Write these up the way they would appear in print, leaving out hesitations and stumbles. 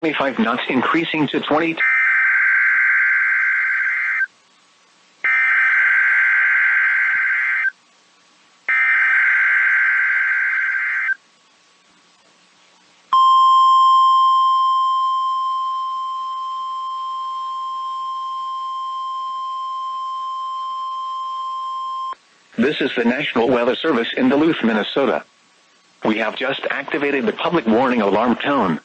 25 knots increasing to 20. This is the National Weather Service in Duluth, Minnesota. We have just activated the public warning alarm tone.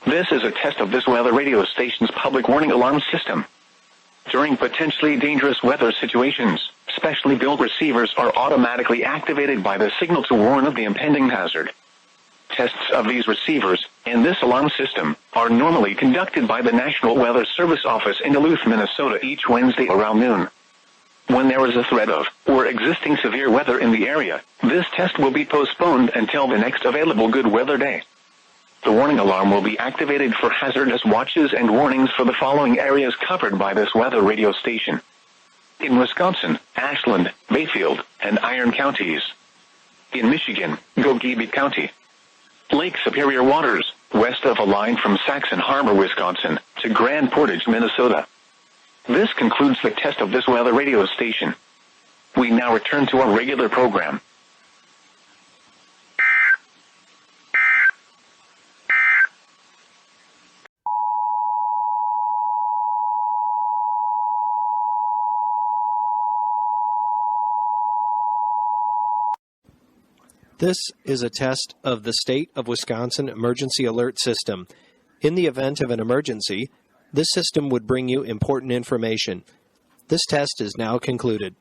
This is a test of this weather radio station's public warning alarm system. During potentially dangerous weather situations, specially built receivers are automatically activated by the signal to warn of the impending hazard. Tests of these receivers, and this alarm system, are normally conducted by the National Weather Service office in Duluth, Minnesota each Wednesday around noon. When there is a threat of, or existing severe weather in the area, this test will be postponed until the next available good weather day. The warning alarm will be activated for hazardous watches and warnings for the following areas covered by this weather radio station. In Wisconsin, Ashland, Bayfield, and Iron counties. In Michigan, Gogebi County. Lake Superior waters, west of a line from Saxon Harbor, Wisconsin, to Grand Portage, Minnesota. This concludes the test of this weather radio station. We now return to our regular program. This is a test of the State of Wisconsin Emergency Alert System. In the event of an emergency, this system would bring you important information. This test is now concluded.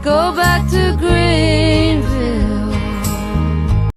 Go back to green.